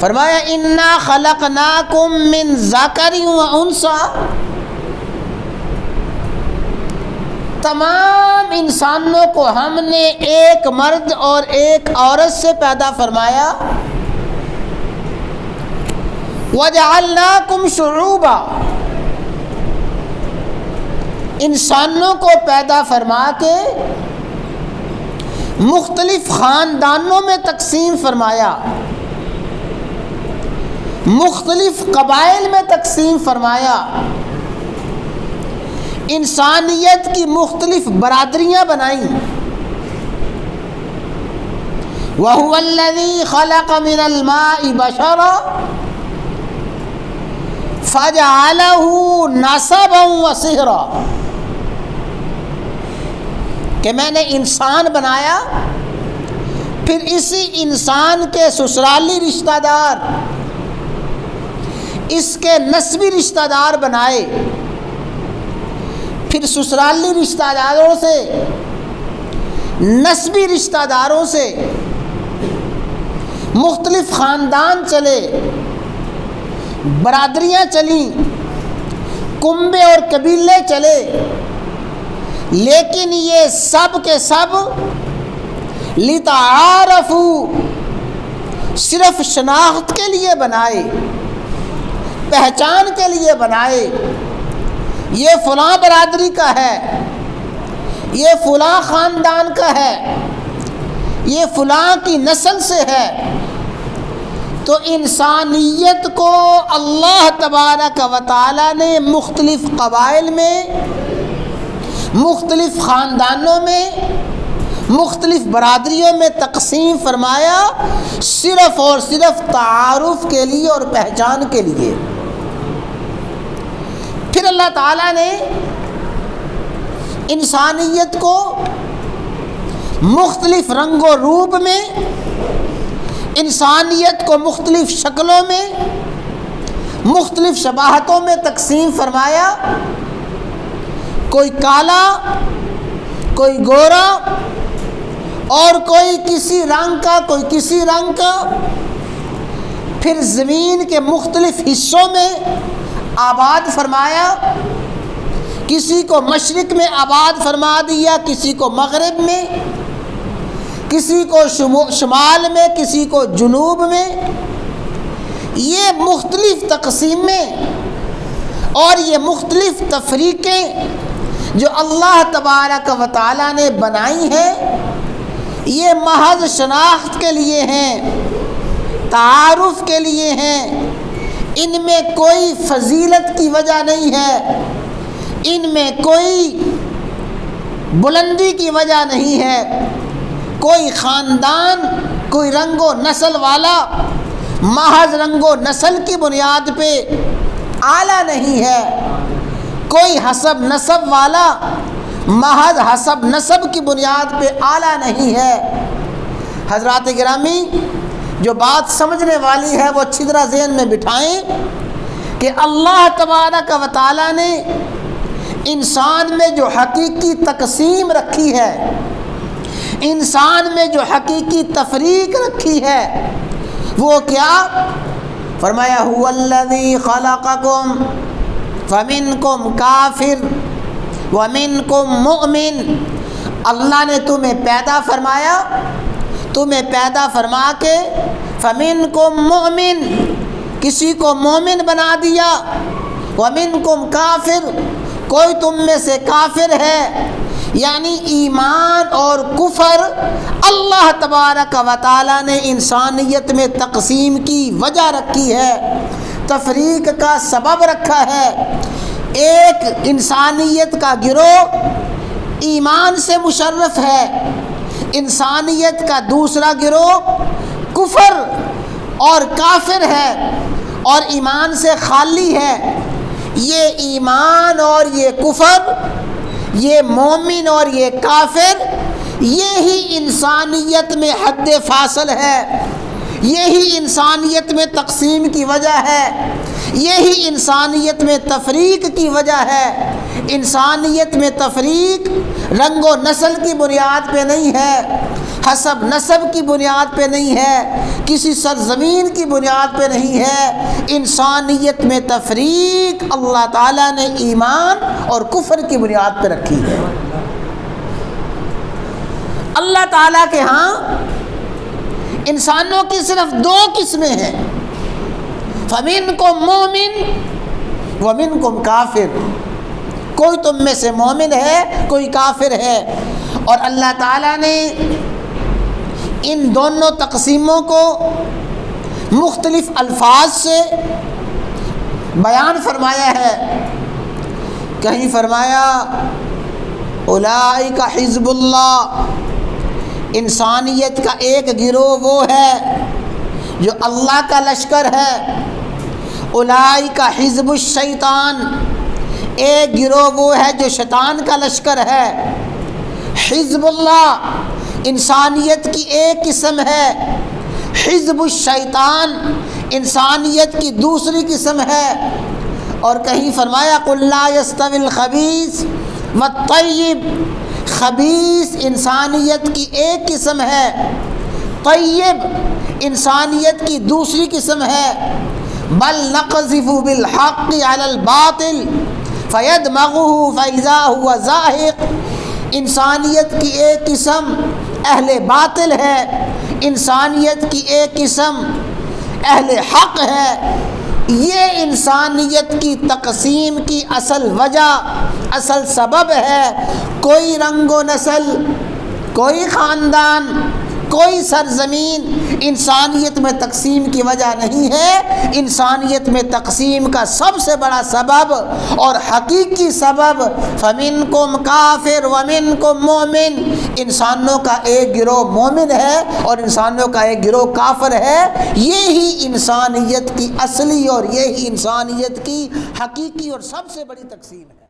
فرمایا انا خلقناکم من ذکر و انثی، تمام انسانوں کو ہم نے ایک مرد اور ایک عورت سے پیدا فرمایا. وَجَعَلْنَاكُمْ شُعُوبًا، انسانوں کو پیدا فرما کے مختلف خاندانوں میں تقسیم فرمایا، مختلف قبائل میں تقسیم فرمایا، انسانیت کی مختلف برادریاں بنائیں. وَهُوَ الَّذِي خَلَقَ مِنَ الْمَاءِ بَشَرًا فَجَعَلَهُ نَسَبًا وَصِهْرًا، کہ میں نے انسان بنایا، پھر اسی انسان کے سسرالی رشتہ دار، اس کے نسبی رشتہ دار بنائے، پھر سسرالی رشتہ داروں سے، نسبی رشتہ داروں سے مختلف خاندان چلے، برادریاں چلیں، کنبے اور قبیلے چلے، لیکن یہ سب کے سب لِتَعَارَفُوا، صرف شناخت کے لیے بنائے، پہچان کے لیے بنائے. یہ فلاں برادری کا ہے، یہ فلاں خاندان کا ہے، یہ فلاں کی نسل سے ہے. تو انسانیت کو اللہ تبارک و تعالی نے مختلف قبائل میں، مختلف خاندانوں میں، مختلف برادریوں میں تقسیم فرمایا، صرف اور صرف تعارف کے لیے اور پہچان کے لیے. پھر اللہ تعالیٰ نے انسانیت کو مختلف رنگ و روپ میں، انسانیت کو مختلف شکلوں میں، مختلف شباہتوں میں تقسیم فرمایا. کوئی کالا، کوئی گورا، اور کوئی کسی رنگ کا، کوئی کسی رنگ کا. پھر زمین کے مختلف حصوں میں آباد فرمایا، کسی کو مشرق میں آباد فرما دیا، کسی کو مغرب میں، کسی کو شمال میں، کسی کو جنوب میں. یہ مختلف تقسیمیں اور یہ مختلف تفریقیں جو اللہ تبارک و تعالیٰ نے بنائی ہیں، یہ محض شناخت کے لیے ہیں، تعارف کے لیے ہیں. ان میں کوئی فضیلت کی وجہ نہیں ہے، ان میں کوئی بلندی کی وجہ نہیں ہے. کوئی خاندان، کوئی رنگ و نسل والا محض رنگ و نسل کی بنیاد پہ اعلیٰ نہیں ہے، کوئی حسب نسب والا محض حسب نسب کی بنیاد پہ اعلیٰ نہیں ہے. حضرات گرامی، جو بات سمجھنے والی ہے وہ اچھی طرح ذہن میں بٹھائیں کہ اللہ تبارک و تعالیٰ نے انسان میں جو حقیقی تقسیم رکھی ہے، انسان میں جو حقیقی تفریق رکھی ہے، وہ کیا؟ فرمایا هو الذی خلقکم فمنکم کافر ومنکم مؤمن. اللہ نے تمہیں پیدا فرمایا، تمہیں پیدا فرما کے فمنکم مؤمن، کسی کو مومن بنا دیا، ومنکم کافر، کوئی تم میں سے کافر ہے. یعنی ایمان اور کفر اللہ تبارک و تعالیٰ نے انسانیت میں تقسیم کی وجہ رکھی ہے، تفریق کا سبب رکھا ہے. ایک انسانیت کا گروہ ایمان سے مشرف ہے، انسانیت کا دوسرا گروہ کفر اور کافر ہے اور ایمان سے خالی ہے. یہ ایمان اور یہ کفر، یہ مومن اور یہ کافر، یہی انسانیت میں حد فاصل ہے، یہی انسانیت میں تقسیم کی وجہ ہے، یہی انسانیت میں تفریق کی وجہ ہے. انسانیت میں تفریق رنگ و نسل کی بنیاد پہ نہیں ہے، حسب نسب کی بنیاد پہ نہیں ہے، کسی سرزمین کی بنیاد پہ نہیں ہے۔ انسانیت میں تفریق اللہ تعالیٰ نے ایمان اور کفر کی بنیاد پہ رکھی ہے۔ اللہ تعالیٰ کے ہاں انسانوں کی صرف دو قسمیں ہیں، فَمِنْكُمْ مُؤْمِنٌ وَمِنْكُمْ کافر۔ کوئی تم میں سے مومن ہے، کوئی کافر ہے۔ اور اللہ تعالیٰ نے ان دونوں تقسیموں کو مختلف الفاظ سے بیان فرمایا ہے۔ کہیں فرمایا اولئک حزب اللہ، انسانیت کا ایک گروہ وہ ہے جو اللہ کا لشکر ہے۔ اولئک حزب الشیطان، ایک گروہ وہ ہے جو شیطان کا لشکر ہے۔ حزب اللہ انسانیت کی ایک قسم ہے، حزب الشیطان انسانیت کی دوسری قسم ہے۔ اور کہیں فرمایا قل لا یستوی الخبیث والطیب، خبیث انسانیت کی ایک قسم ہے، طیب انسانیت کی دوسری قسم ہے۔ بل نقذف بالحق علی الباطل فیدمغہ فاذا هو زاہق، انسانیت کی ایک قسم اہل باطل ہے، انسانیت کی ایک قسم اہل حق ہے۔ یہ انسانیت کی تقسیم کی اصل وجہ، اصل سبب ہے۔ کوئی رنگ و نسل، کوئی خاندان، کوئی سرزمین انسانیت میں تقسیم کی وجہ نہیں ہے۔ انسانیت میں تقسیم کا سب سے بڑا سبب اور حقیقی سبب فَمِنْكُمْ کافر وَمِنْكُمْ مُؤْمِن، انسانوں کا ایک گروہ مومن ہے اور انسانوں کا ایک گروہ کافر ہے۔ یہی انسانیت کی اصلی اور یہی انسانیت کی حقیقی اور سب سے بڑی تقسیم ہے۔